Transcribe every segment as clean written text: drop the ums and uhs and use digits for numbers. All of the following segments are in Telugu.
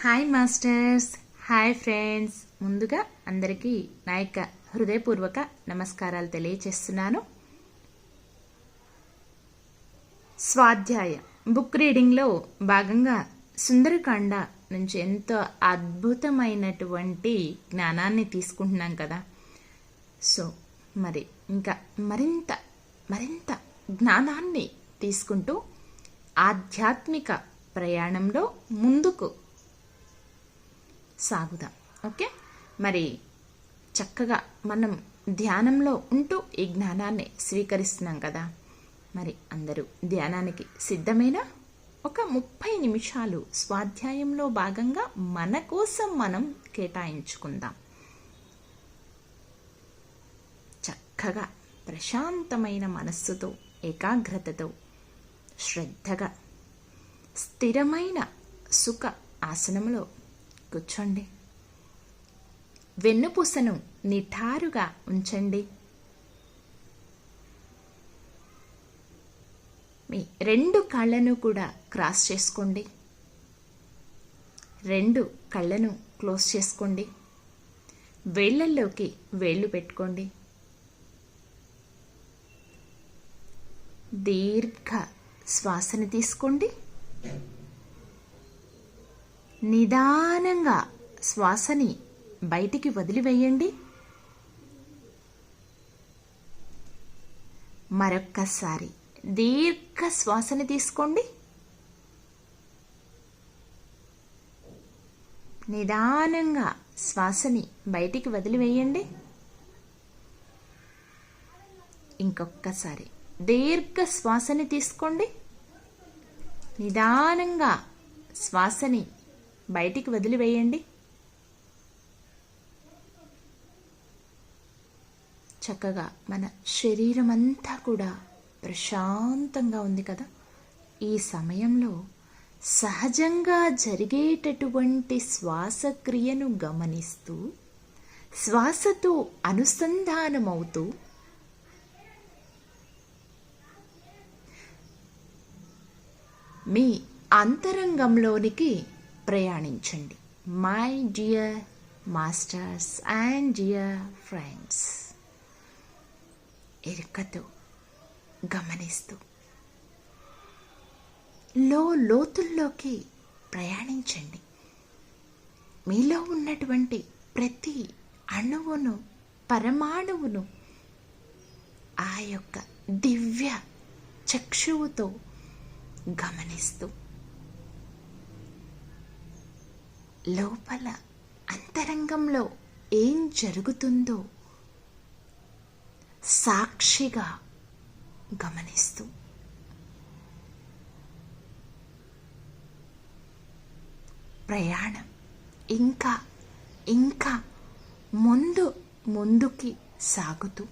Hi masters, hi friends. ముందుగా అందరికీ నా యొక్క హృదయపూర్వక నమస్కారాలు తెలియచేస్తున్నాను. స్వాధ్యాయ బుక్ రీడింగ్లో భాగంగా సుందరకాండ నుంచి ఎంతో అద్భుతమైనటువంటి జ్ఞానాన్ని తీసుకుంటున్నాం కదా. సో మరి ఇంకా మరింత జ్ఞానాన్ని తీసుకుంటూ ఆధ్యాత్మిక ప్రయాణంలో ముందుకు సాగుదాం. ఓకే, మరి చక్కగా మనం ధ్యానంలో ఉంటూ ఈ జ్ఞానాన్ని స్వీకరిస్తున్నాం కదా. మరి అందరూ ధ్యానానికి సిద్ధమేనా? ఒక 30 నిమిషాలు స్వాధ్యాయంలో భాగంగా మన కోసం మనం కేటాయించుకుందాం. చక్కగా ప్రశాంతమైన మనస్సుతో, ఏకాగ్రతతో, శ్రద్ధగా స్థిరమైన సుఖ ఆసనంలో కూర్చోండి. వెన్నుపూసను నిఠారుగా ఉంచండి. మీ 2 కళ్ళను కూడా క్రాస్ చేసుకోండి. 2 కళ్ళను క్లోజ్ చేసుకోండి. వేళ్ళల్లోకి వేళ్ళు పెట్టుకోండి. దీర్ఘ శ్వాసను తీసుకోండి. నిదానంగా శ్వాసని బయటికి వదిలివేయండి. మరొక్కసారి దీర్ఘ శ్వాసని తీసుకోండి. నిదానంగా శ్వాసని బయటికి వదిలివేయండి. ఇంకొక్కసారి దీర్ఘ శ్వాసని తీసుకోండి. నిదానంగా శ్వాసని బయటికి వదిలివేయండి. చక్కగా మన శరీరం అంతా కూడా ప్రశాంతంగా ఉంది కదా. ఈ సమయంలో సహజంగా జరిగేటటువంటి శ్వాసక్రియను గమనిస్తూ, శ్వాసతో అనుసంధానమవుతూ మీ అంతరంగంలోనికి ప్రయాణించండి. My dear masters and dear friends, ఎరుకతో గమనిస్తూ లోతుల్లోకి ప్రయాణించండి. మీలో ఉన్నటువంటి ప్రతి అణువును, పరమాణువును ఆ యొక్క దివ్య చక్షువుతో గమనిస్తూ లోపల అంతరంగంలో ఏం జరుగుతుందో సాక్షిగా గమనిస్తూ ప్రయాణం ఇంకా ముందుకి సాగుతూ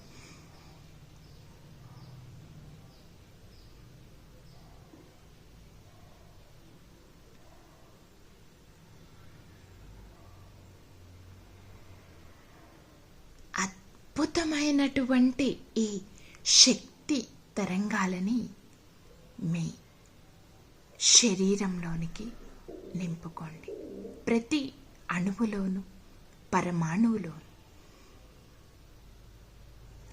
అద్భుతమైనటువంటి ఈ శక్తి తరంగాలని మీ శరీరంలోనికి నింపుకోండి. ప్రతి అణువులోను, పరమాణువులోను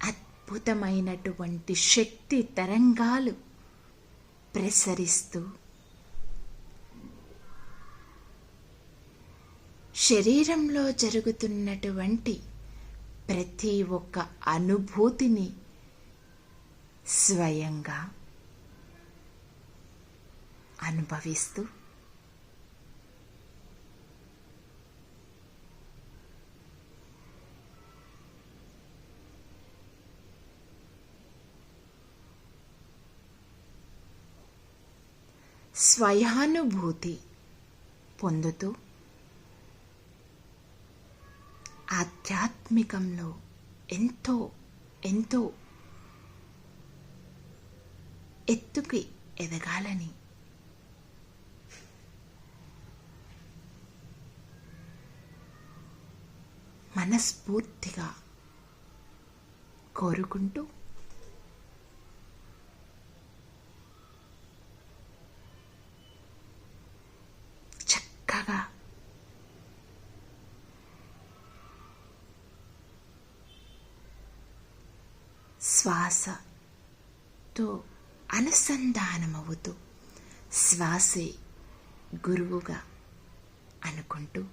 అద్భుతమైనటువంటి శక్తి తరంగాలు ప్రసరిస్తూ శరీరంలో జరుగుతున్నటువంటి ప్రతి ఒక్క అనుభూతిని స్వయంగా అనుభవిస్తూ స్వయానుభూతి పొందుతూ ఆధ్యాత్మికంలో ఎంతో ఎత్తుకి ఎదగాలని మనస్ఫూర్తిగా కోరుకుంటూ శ్వాసతో అనుసంధానమవుతూ శ్వాసే గురువుగా అనుకుంటూ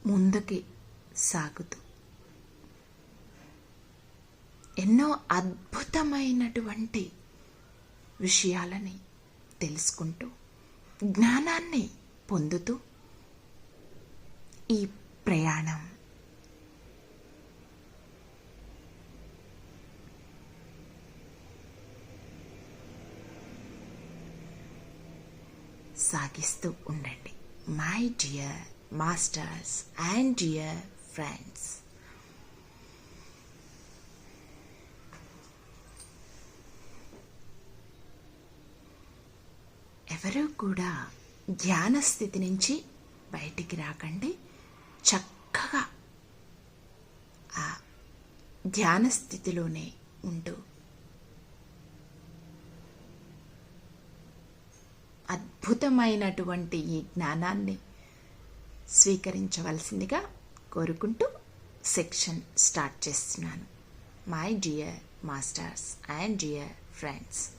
ముందుకి సాగుతూ ఎన్నో అద్భుతమైనటువంటి విషయాలని తెలుసుకుంటూ జ్ఞానాన్ని పొందుతూ ఈ ప్రయాణం సాగిస్తూ ఉండండి. My dear masters and dear friends, ఎవరూ కూడా ధ్యాన స్థితి నుంచి బయటికి రాకండి. చక్కగా ఆ ధ్యాన స్థితిలోనే ఉంటూ అద్భుతమైనటువంటి ఈ జ్ఞానాన్ని స్వీకరించవలసిందిగా కోరుకుంటూ సెక్షన్ స్టార్ట్ చేస్తున్నాను. My dear masters and dear friends,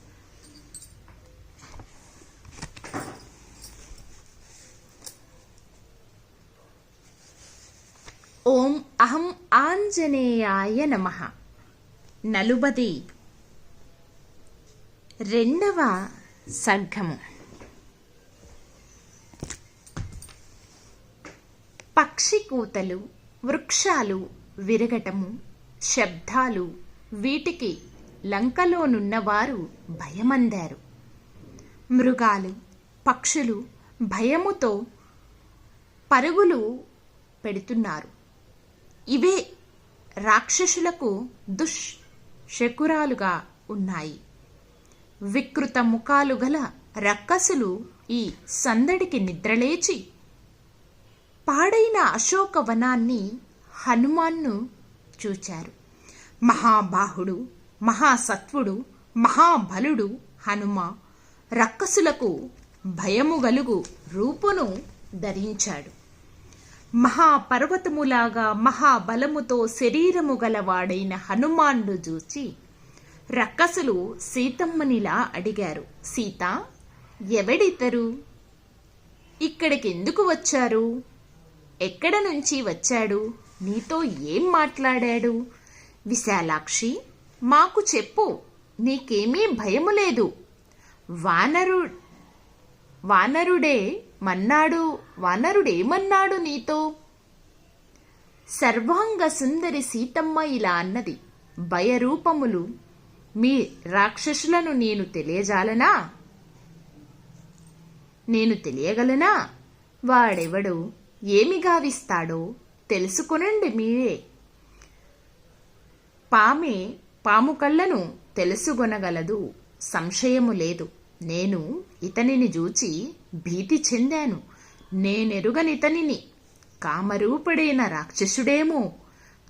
ఓం అహం ఆంజనేయాయ నమః. నలుబది రెండవ సర్గము. పక్షి కూతలు, వృక్షాలు విరగటము, శబ్దాలు, వీటికి లంకలోనున్నవారు భయమందారు. మృగాలు, పక్షులు భయముతో పరుగులు పెడుతున్నారు. ఇవే రాక్షసులకు దుశ్శకురాలుగా ఉన్నాయి. వికృత ముఖాలు గల రక్కసులు ఈ సందడికి నిద్రలేచి పాడైన అశోకవనాన్ని హనుమాన్ను చూచారు. మహాబాహుడు, మహాసత్వుడు, మహాబలుడు హనుమ రక్కసులకు భయము గలుగు రూపును ధరించాడు. మహాపర్వతములాగా మహాబలముతో శరీరము గలవాడైన హనుమాన్ను చూచి రక్కసులు సీతమ్మనిలా అడిగారు. సీత, ఎవడితరు? ఇక్కడికి ఎందుకు వచ్చారు? ఎక్కడ నుంచి వచ్చాడు? నీతో ఏం మాట్లాడాడు? విశాలాక్షి, మాకు చెప్పు, నీకేమీ భయము లేదు. వానరుడేమన్నాడు నీతో? సర్వాంగ సుందరి సీతమ్మ ఇలా అన్నది. భయరూపములు మీ రాక్షసులను నేను తెలియగలనా? వాడెవడో, ఏమి గావిస్తాడో తెలుసుకొనండి మీరే. పాము కళ్ళను తెలుసుకొనగలదు, సంశయము లేదు. నేను ఇతనిని చూచి భీతి చెందాను. నేనెరుగనితనిని, కామరూపుడైన రాక్షసుడేమో.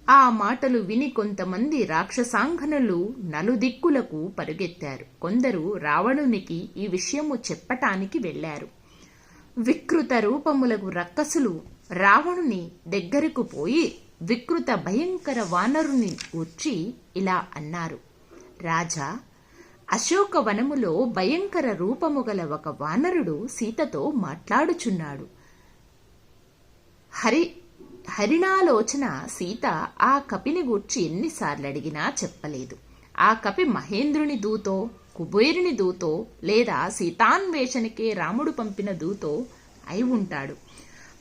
ఆ మాటలు విని కొంతమంది రాక్షసాంగనులు నలుదిక్కులకు పరుగెత్తారు. కొందరు రావణునికి ఈ విషయము చెప్పటానికి వెళ్లారు. వికృత రూపములకు రక్కసులు రావణుని దగ్గరకు పోయి వికృత భయంకర వానరుని వచ్చి ఇలా అన్నారు. రాజా, అశోకవనములో భయంకర రూపము గల ఒక వానరుడు సీతతో మాట్లాడుచున్నాడు. హరిణాలోచన సీత ఆ కపిని గూర్చి ఎన్నిసార్లు అడిగినా చెప్పలేదు. ఆ కపి మహేంద్రుని దూతో, కుబేరుని దూతో, లేదా సీతాన్వేషణకే రాముడు పంపిన దూతో అయి ఉంటాడు.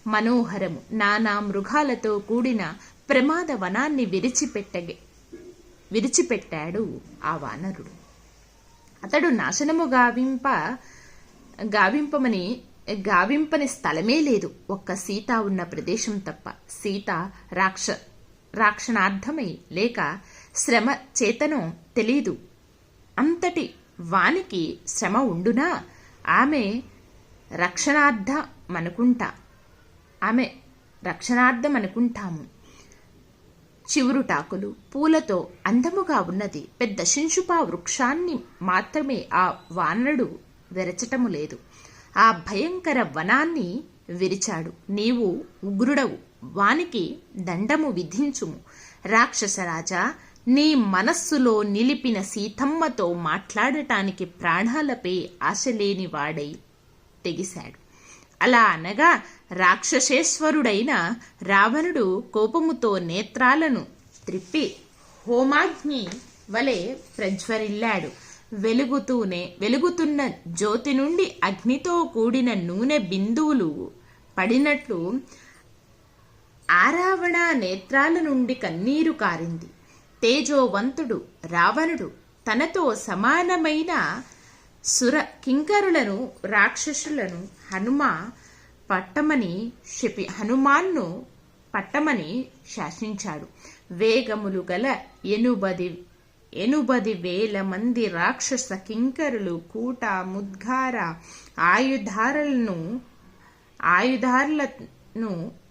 మనోహరము నానా మృగాలతో కూడిన ప్రమాద వనాన్ని విరిచిపెట్టాడు ఆ వానరుడు. అతడు నాశనము గావింపని స్థలమే లేదు, ఒక్క సీత ఉన్న ప్రదేశం తప్ప. సీత రాక్షణార్థమై లేక శ్రమ చేతనో తెలీదు. అంతటి వానికి శ్రమ ఉండునా? ఆమె రక్షణార్థమనుకుంటాము. చివురుటాకులు, పూలతో అందముగా ఉన్నది. పెద్ద శింశుపా వృక్షాన్ని మాత్రమే ఆ వానరుడు వెరచటము లేదు. ఆ భయంకర వనాన్ని విరిచాడు. నీవు ఉగ్రుడవు, వానికి దండము విధించుము. రాక్షసరాజా, నీ మనస్సులో నిలిపిన సీతమ్మతో మాట్లాడటానికి ప్రాణాలపై ఆశలేని వాడై తెగిశాడు. అలా అనగా రాక్షసేశ్వరుడైన రావణుడు కోపముతో నేత్రాలను త్రిప్పి హోమాగ్ని వలె ప్రజ్వరిల్లాడు. వెలుగుతున్న జ్యోతి నుండి అగ్నితో కూడిన నూనె బిందువులు పడినట్లు ఆరావణ నేత్రాల నుండి కన్నీరు కారింది. తేజోవంతుడు రావణుడు తనతో సమానమైన సుర కింకరులను రాక్షసులను హనుమాన్ను పట్టమని శాసించాడు. వేగములు గల 80,000 మంది రాక్షస కింకరులు కూట ముద్గార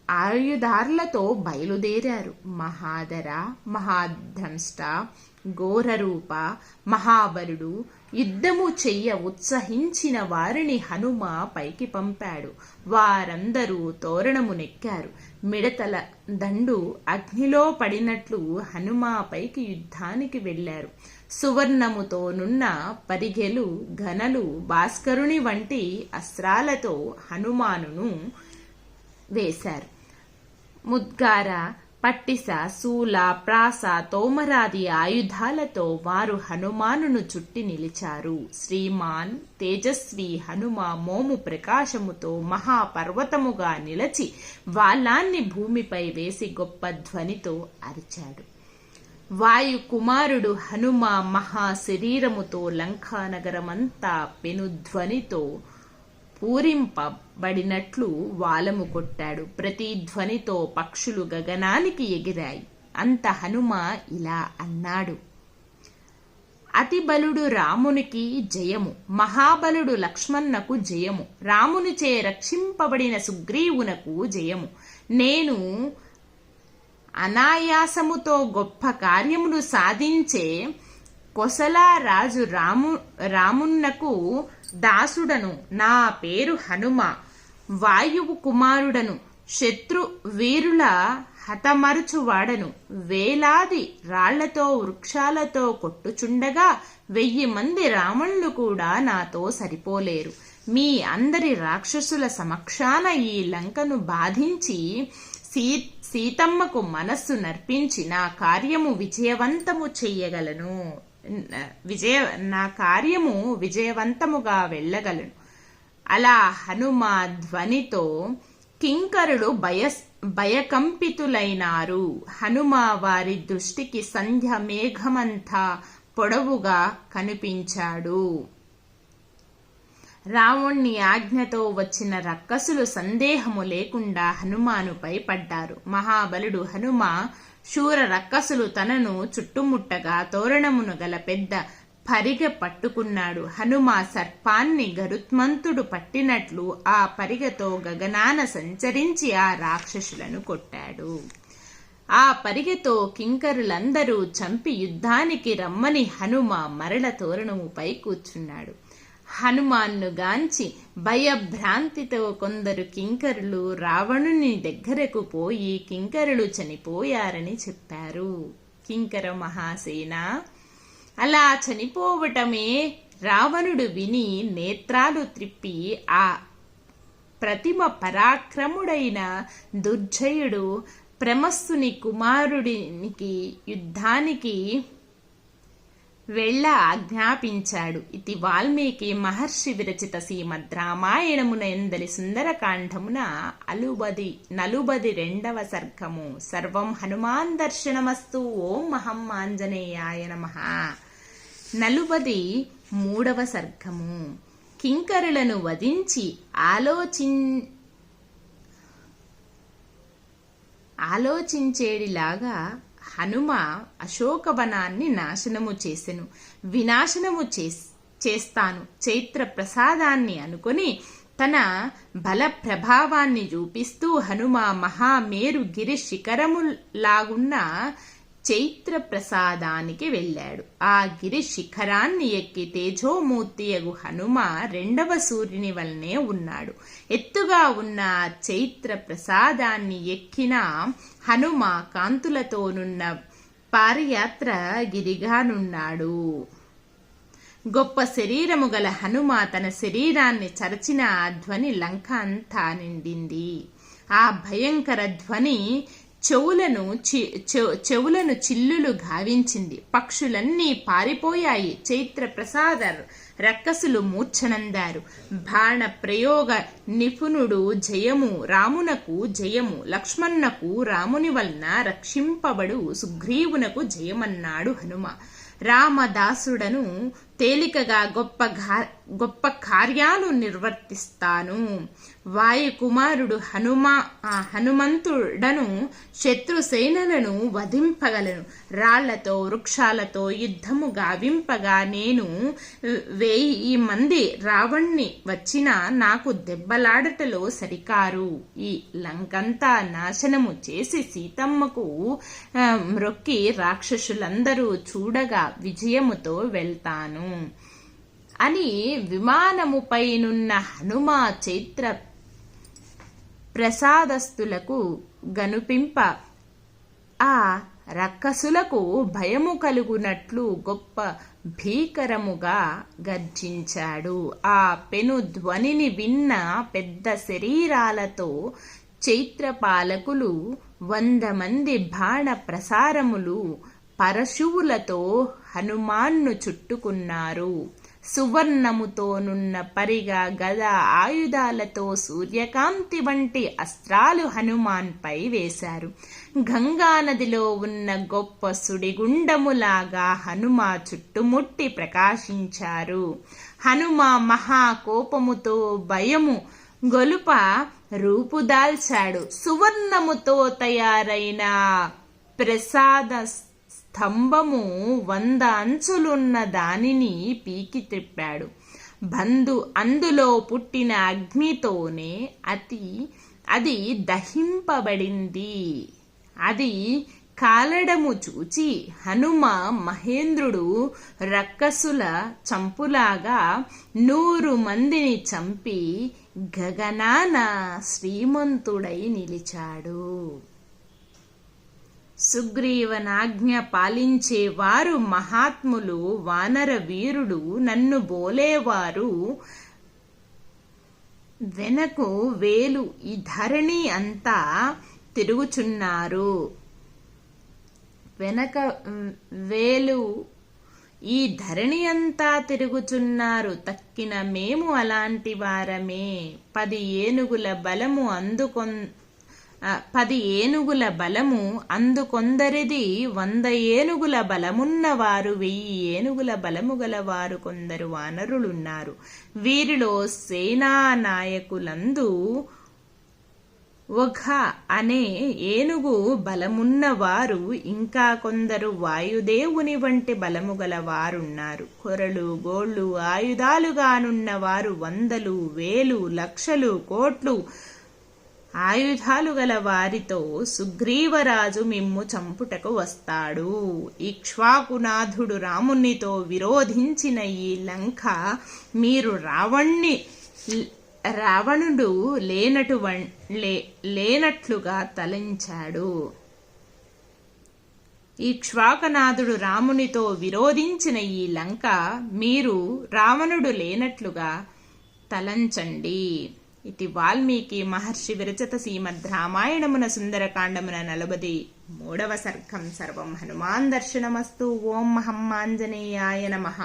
ఆయుధార్లతో బయలుదేరారు. మహాధర, మహాధ్రంష్ట, ఘోరరూప, మహాబలుడు యుద్ధము చెయ్య ఉత్సహించిన వారిని హనుమ పైకి పంపాడు. వారందరూ తోరణము నెక్కారు. మిడతల దండు అగ్నిలో పడినట్లు హనుమ పైకి యుద్ధానికి వెళ్లారు. సువర్ణముతో నున్న పరిగెలు, ఘనలు, భాస్కరుని వంటి అస్త్రాలతో హనుమానును వేశారు. ముద్గార, పట్టిస, శూల, ప్రాస, తోమరాది ఆయుధాలతో వారు హనుమానును చుట్టి నిలిచారు. శ్రీమాన్ తేజస్వి హనుమ మోము ప్రకాశముతో మహాపర్వతముగా నిలచి వాలాన్ని భూమిపై వేసి గొప్ప ధ్వనితో అరిచాడు. వాయు కుమారుడు హనుమ మహా శరీరముతో లంకానగరమంతా పెనుధ్వనితో పూరింపబడినట్లు వాలము కొట్టాడు. ప్రతి ధ్వనితో పక్షులు గగనానికి ఎగిరాయి. అంత హనుమ ఇలా అన్నాడు: అతి బలుడు రామునికి జయము, మహాబలుడు లక్ష్మణ్ణకు జయము, రామునిచే రక్షింపబడిన సుగ్రీవునకు జయము. నేను అనాయాసముతో గొప్ప కార్యములు సాధించే కొసలారాజు రామున్నకు దాసుడను. నా పేరు హనుమ. వాయువు కుమారుడను. శత్రు వీరుల హతమరుచువాడను. వేలాది రాళ్లతో వృక్షాలతో కొట్టుచుండగా 1000 మంది రావణులు కూడా నాతో సరిపోలేరు. మీ అందరి రాక్షసుల సమక్షాన ఈ లంకను బాధించి సీతమ్మకు మనస్సు నర్పించి నా కార్యము విజయవంతముగా వెళ్ళగలను. అలా హనుమ ధ్వనితో కింకరులు భయకంపితులైనారు. హనుమ వారి దృష్టికి సంధ్య మేఘమంతా పొడవుగా కనిపించాడు. రావణుని ఆజ్ఞతో వచ్చిన రక్కసులు సందేహము లేకుండా హనుమానుపై పడ్డారు. మహాబలుడు హనుమ శూర రక్కసులు తనను చుట్టుముట్టగా తోరణమును గల పెద్ద పరిగె పట్టుకున్నాడు. హనుమ సర్పాన్ని గరుత్మంతుడు పట్టినట్లు ఆ పరిగెతో గగనాన సంచరించి ఆ రాక్షసులను కొట్టాడు. ఆ పరిగెతో కింకరులందరూ చంపి యుద్ధానికి రమ్మని హనుమ మరల తోరణముపై కూర్చున్నాడు. హనుమాన్ను గాంచి భయభ్రాంతితో కొందరు కింకరులు రావణుని దగ్గరకు పోయి కింకరులు చనిపోయారని చెప్పారు. కింకర మహాసేన అలా చనిపోవటమే రావణుడు విని నేత్రాలు త్రిప్పి ఆ ప్రతిమ పరాక్రముడైన దుర్జయుడు ప్రమస్సుని కుమారుడినికి యుద్ధానికి వెళ్ళ ఆజ్ఞాపించాడు. ఇది వాల్మీకి మహర్షి విరచిత శ్రీమద్ రామాయణమునందలి సుందరకాండమున 42వ సర్గము. సర్వం హనుమాన్ దర్శనమస్తు. ఓం మహం ఆంజనేయాయ నమః. 43వ సర్గము. కింకరులను వధించి ఆలోచించేడిలాగా హనుమ అశోకవనాన్ని నాశనము చేసెను. వినాశనము చేస్తాను చైత్ర ప్రసాదాన్ని అనుకొని తన బల ప్రభావాన్ని చూపిస్తూ హనుమ మహామేరు గిరి శిఖరములాగున్న చైత్ర ప్రసాదానికి వెళ్ళాడు. ఆ గిరి శిఖరాన్ని ఎక్కి తేజోమూర్తియగు హనుమ రెండవ సూర్యుని వలనే ఉన్నాడు. ఎత్తుగా ఉన్న చైత్ర ప్రసాదాన్ని ఎక్కిన హనుమ కాంతులతోనున్న పారియాత్ర గిరిగానున్నాడు. గొప్ప శరీరము గల హనుమ తన శరీరాన్ని చరచిన ఆ ధ్వని లంక అంతా నిండింది. ఆ భయంకర ధ్వని చెవులను చిల్లులు గావించింది. పక్షులన్నీ పారిపోయాయి. చైత్ర ప్రసాద రక్కసులు మూర్ఛనందారు. బాణ ప్రయోగ నిపుణుడు జయము, రామునకు జయము, లక్ష్మణునకు రాముని వలన రక్షింపబడు సుగ్రీవునకు జయమన్నాడు హనుమ. రామదాసుడను తేలికగా గొప్ప కార్యాలు నిర్వర్తిస్తాను. వాయుకుమారుడు హనుమంతుడను శత్రు సేనలను వధింపగలను. రాళ్లతో వృక్షాలతో యుద్ధము గావింపగా నేను 1000 మంది రావణ్ణి వచ్చినా నాకు దెబ్బలాడటలో సరికారు. ఈ లంకంతా నాశనము చేసి సీతమ్మకు మ్రొక్కి రాక్షసులందరూ చూడగా విజయముతో వెళ్తాను అని విమానముపైనున్న హనుమ చైత్ర ప్రసాదస్తులకు గనుపింప ఆ రక్కసులకు భయము కలుగునట్లు గొప్ప భీకరముగా గర్జించాడు. ఆ పెను ధ్వనిని విన్న పెద్ద శరీరాలతో చైత్రపాలకులు 100 మంది బాణ ప్రసారములు పరశువులతో హనుమాన్ను చుట్టుకున్నారు. సువర్ణముతోనున్న పరిగ, గద, ఆయుధాలతో సూర్యకాంతి వంటి అస్త్రాలు హనుమాన్పై వేశారు. గంగానదిలో ఉన్న గొప్ప సుడిగుండములాగా హనుమ చుట్టుముట్టి ప్రకాశించారు. హనుమ మహాకోపముతో భయము గొలుప రూపుదాల్చాడు. సువర్ణముతో తయారైన ప్రసాద స్తంభము 100 అంచులున్న దానిని పీకి త్రిప్పాడు. అందులో పుట్టిన అగ్నితోనే అది దహింపబడింది. అది కాలడము చూచి హనుమ మహేంద్రుడు రక్కసుల చంపులాగా 100 మందిని చంపి గగనాన శ్రీమంతుడై నిలిచాడు. సుగ్రీవనాజ్ఞ పాలించేవారు మహాత్ములు, వానర వీరుడు, నన్ను బోలేవారు వెనకు వేలు ఈ ధరణి అంతా తిరుగుచున్నారు. వెనక వేలు ఈ ధరణి అంతా తిరుగుచున్నారు. తక్కిన మేము అలాంటి వారమే. 10 ఏనుగుల బలము అందుకొందరిది. 100 ఏనుగుల బలమున్నవారు, 1000 ఏనుగుల బలము గలవారు కొందరు వానరులున్నారు. వీరిలో సేనానాయకులందు ఒఘ అనే ఏనుగు బలమున్నవారు, ఇంకా కొందరు వాయుదేవుని వంటి బలము గలవారున్నారు. కొరలు, గోళ్లు, ఆయుధాలుగానున్నవారు 100, 1000, లక్షలు, కోట్లు ఆయుధాలు గల వారితో సుగ్రీవరాజు మిమ్ము చంపుటకు వస్తాడు. ఇక్ష్వాకునాథుడు రామునితో విరోధించిన ఈ లంక మీరు రావణుడు లేనట్లుగా తలంచాడు. ఇక్ష్వాకునాథుడు రామునితో విరోధించిన ఈ లంక మీరు రావణుడు లేనట్లుగా తలంచండి. ఇది వాల్మీకి మహర్షి విరచిత శ్రీమద్ రామాయణమున సుందరకాండమున 43వ సర్గం. సర్వం హనుమాన్ దర్శనమస్తు. ఓం మహమ్మాంజనేయాయ నమః.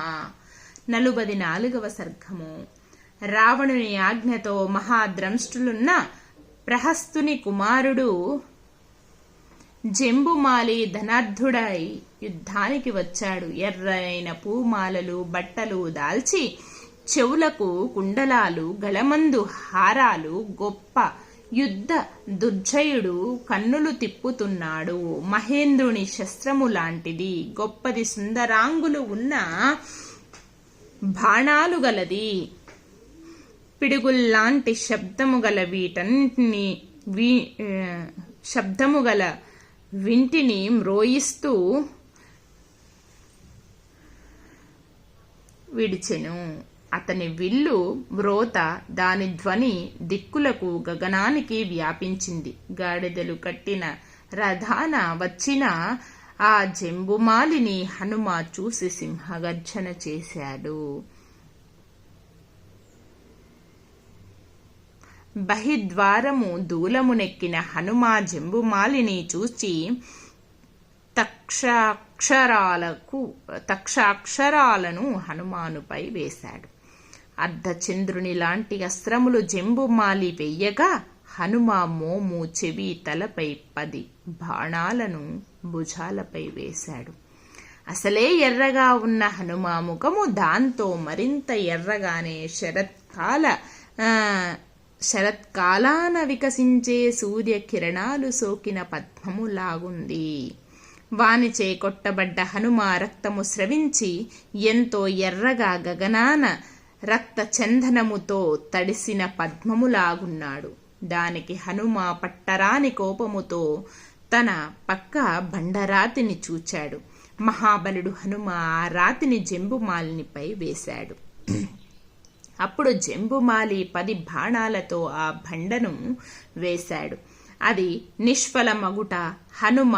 44వ సర్గము. రావణుని ఆజ్ఞతో మహాద్రంష్టులున్న ప్రహస్తుని కుమారుడు జంబుమాలి ధనార్ధుడై యుద్ధానికి వచ్చాడు. ఎర్రైన పూమాలలు బట్టలు దాల్చి చెవులకు కుండలాలు, గళమందు హారాలు, గొప్ప యుద్ధ దుర్జయుడు కన్నులు తిప్పుతున్నాడు. మహేంద్రుని శస్త్రము లాంటిది, గొప్పది, సుందరాంగులు ఉన్న బాణాలు గలది, పిడుగుల్లాంటి శబ్దము గల వింటిని మ్రోయిస్తూ విడిచెను. అతని విల్లు మ్రోత దాని ధ్వని దిక్కులకు గగనానికి వ్యాపించింది. గాడిదలు కట్టిన రథాన వచ్చిన ఆ జంబుమాలిని హనుమ చూసి సింహగర్జన చేశాడు. బహిద్వారము దూలమునెక్కిన హనుమ జంబుమాలిని చూచి తక్షాక్షరాలను హనుమానుపై వేశాడు. అర్ధచంద్రుని లాంటి అస్త్రములు జంబుమాలి వెయ్యగా హనుమ మోము, చెవి, తలపై 10 బాణాలను భుజాలపై వేశాడు. అసలే ఎర్రగా ఉన్న హనుమ ముఖము దాంతో మరింత ఎర్రగానే శరత్కాలాన వికసించే సూర్యకిరణాలు సోకిన పద్మములాగుంది. వానిచే కొట్టబడ్డ హనుమ రక్తము స్రవించి ఎంతో ఎర్రగా గగనాన రక్త చందనముతో తడిసిన పద్మములాగున్నాడు. దానికి హనుమ పట్టరాని కోపముతో తన పక్క బండరాతిని చూచాడు. మహాబలుడు హనుమ ఆ రాతిని జంబుమాలినిపై వేశాడు. అప్పుడు జంబుమాలి 10 బాణాలతో ఆ బండను వేశాడు. అది నిష్ఫలమగుట హనుమ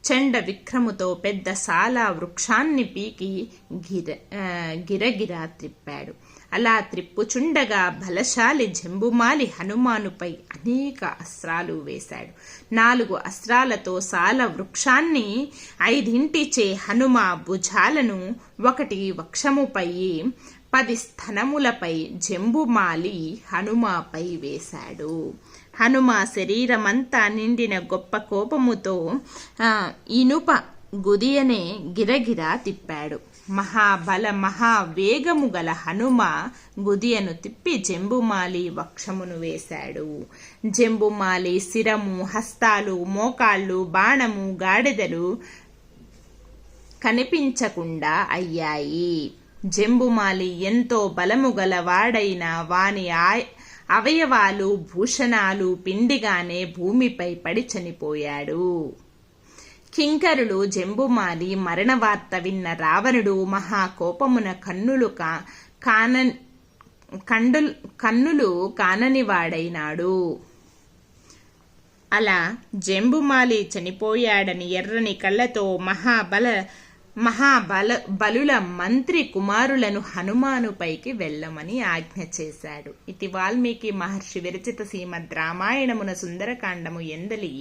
చండ విక్రముతో పెద్ద సాలా వృక్షాన్ని పీకి గిరగిరా త్రిప్పాడు. అలా త్రిప్పుచుండగా బలశాలి జంబుమాలి హనుమానుపై అనేక అస్త్రాలు వేశాడు. 4 అస్త్రాలతో సాల వృక్షాన్ని 5 హనుమ భుజాలను 1 వక్షముపై 10 స్తనములపై జంబుమాలి హనుమపై వేశాడు. హనుమ శరీరమంతా నిండిన గొప్ప కోపముతో ఇనుప గుదియనే గిరగిరా తిప్పాడు. మహావేగము గల హనుమ గుదియను తిప్పి జంబుమాలి వక్షమును వేశాడు. జంబుమాలి శిరము, హస్తాలు, మోకాళ్ళు, బాణము, గాడిదలు కనిపించకుండా అయ్యాయి. జంబుమాలి ఎంతో బలము గల వాడైన వాని అవయవాలు, భూషణాలు పిండిగానే భూమిపై పడి చనిపోయాడు. కింకరులు జంబుమాలి మరణ వార్త విన్న రావణుడు మహాకోపమున కన్నులు కాననివాడైనాడు. అలా జంబుమాలి చనిపోయాడని ఎర్రని కళ్ళతో మహాబలుల మంత్రి కుమారులను హనుమానుపైకి వెళ్ళమని ఆజ్ఞ చేశాడు. ఇది వాల్మీకి మహర్షి విరచిత శ్రీమద్ రామాయణమున సుందరకాండము ఎందలి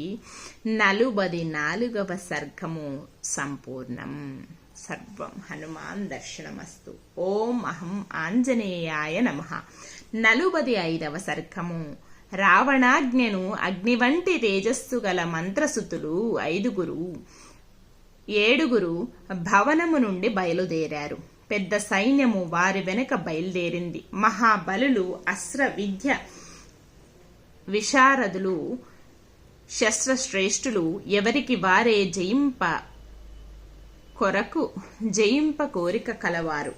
44వ సర్గము సంపూర్ణం. సర్వం హనుమాన్ దర్శనమస్తు. ఓం అహం ఆంజనేయాయ నమః. 45వ సర్గము. రావణాజ్ఞను అగ్ని వంటి తేజస్సు గల మంత్రసుతులు 7 భవనము నుండి బయలుదేరారు. పెద్ద సైన్యము వారి వెనుక బయలుదేరింది. మహాబలులు, అస్త్ర విద్య విశారదులు, శస్త్రశ్రేష్ఠులు ఎవరికి వారే జయింప కోరిక కలవారు.